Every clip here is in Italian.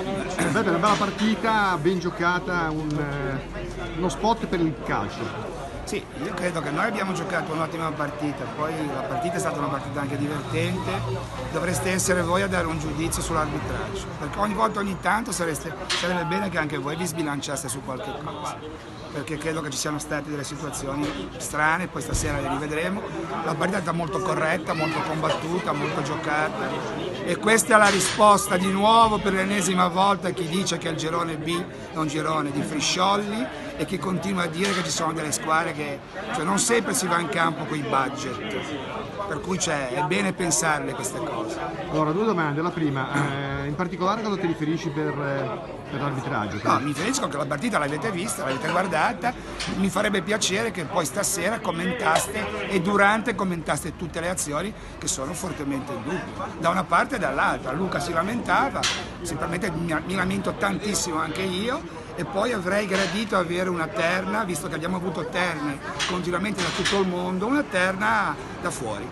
Beh, una bella partita, ben giocata, uno spot per il calcio. Sì, io credo che noi abbiamo giocato un'ottima partita, poi la partita è stata una partita anche divertente, dovreste essere voi a dare un giudizio sull'arbitraggio, perché ogni tanto sarebbe bene che anche voi vi sbilanciaste su qualche cosa, perché credo che ci siano state delle situazioni strane, poi stasera le rivedremo. La partita è stata molto corretta, molto combattuta, molto giocata e questa è la risposta di nuovo per l'ennesima volta a chi dice che il girone B è un girone di frisciolli e chi continua a dire che ci sono delle squadre che non sempre si va in campo con i budget, per cui è bene pensarle queste cose. Allora, due domande. La prima, in particolare cosa ti riferisci per l'arbitraggio? No, mi riferisco che la partita l'avete vista, l'avete guardata, mi farebbe piacere che poi stasera commentaste e durante commentaste tutte le azioni che sono fortemente in dubbio, da una parte e dall'altra. Luca si lamentava, semplicemente mi lamento tantissimo anche io, e poi avrei gradito avere una terna, visto che abbiamo avuto terne continuamente da tutto il mondo, una terna da fuori.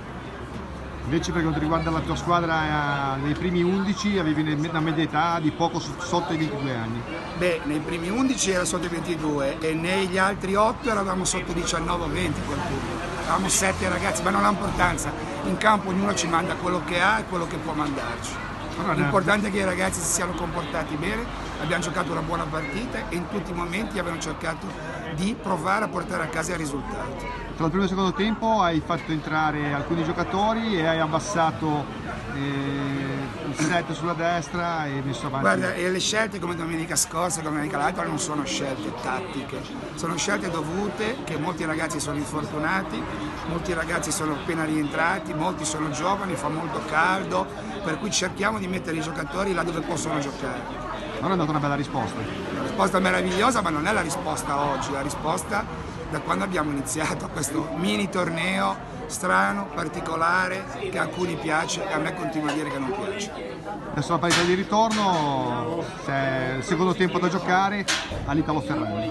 Invece per quanto riguarda la tua squadra, nei primi 11 avevi una media età di poco sotto i 22 anni. Beh, nei primi 11 era sotto i 22 e negli altri 8 eravamo sotto i 19 o 20 qualcuno. Eravamo 7 ragazzi, ma non ha importanza. In campo ognuno ci manda quello che ha e quello che può mandarci. L'importante è che i ragazzi si siano comportati bene, abbiamo giocato una buona partita e in tutti i momenti abbiamo cercato di provare a portare a casa il risultato. Tra il primo e il secondo tempo hai fatto entrare alcuni giocatori e hai abbassato il set sulla destra e messo avanti. Guarda, e le scelte come domenica scorsa e domenica l'altra non sono scelte tattiche, sono scelte dovute che molti ragazzi sono infortunati, molti ragazzi sono appena rientrati, molti sono giovani, fa molto caldo, per cui cerchiamo di mettere i giocatori là dove possono giocare. Allora è andata una bella risposta. Una risposta meravigliosa, ma non è la risposta oggi, la risposta da quando abbiamo iniziato questo mini torneo strano, particolare, che a alcuni piace e a me continua a dire che non piace. Adesso la partita di ritorno, c'è il secondo tempo da giocare all'Italo Ferrari.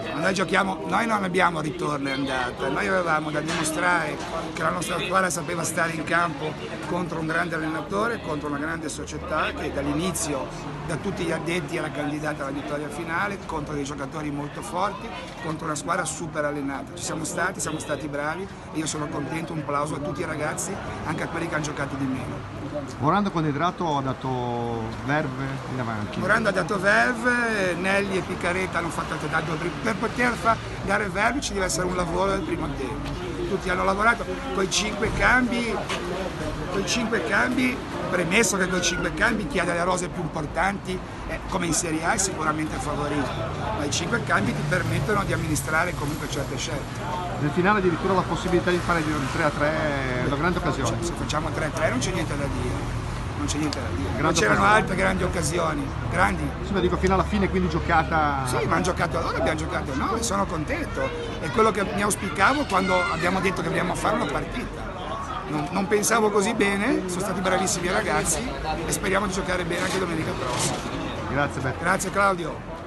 Noi non abbiamo ritorno e andata, noi avevamo da dimostrare che la nostra squadra sapeva stare in campo contro un grande allenatore, contro una grande società che dall'inizio, da tutti gli addetti, era candidata alla vittoria finale, contro dei giocatori molto forti, contro una squadra super allenata. Ci siamo stati bravi e io sono contento, un plauso a tutti i ragazzi, anche a quelli che hanno giocato di meno. Morando quando è entrato ha dato verve in avanti. Morando ha dato verve, Nelli e Picaretta hanno fatto altrettanto. Per poter dare verve ci deve essere un lavoro del primo tempo. Tutti hanno lavorato con i 5 cambi, premesso che con i 5 cambi chi ha delle rose più importanti come in Serie A è sicuramente favorito, ma i 5 cambi ti permettono di amministrare comunque certe scelte. Nel finale addirittura la possibilità di fare il 3-3 è una grande occasione. Se facciamo 3-3 non c'è niente da dire. Non c'è niente da dire. Grande C'erano occasione. altre grandi occasioni, grandi. Sì, ma dico fino alla fine, quindi giocata. Sì, ma hanno giocato loro, abbiamo giocato noi, sono contento. È quello che mi auspicavo quando abbiamo detto che dobbiamo fare una partita. Non pensavo così bene, sono stati bravissimi i ragazzi e speriamo di giocare bene anche domenica prossima. Grazie Beppe. Grazie Claudio.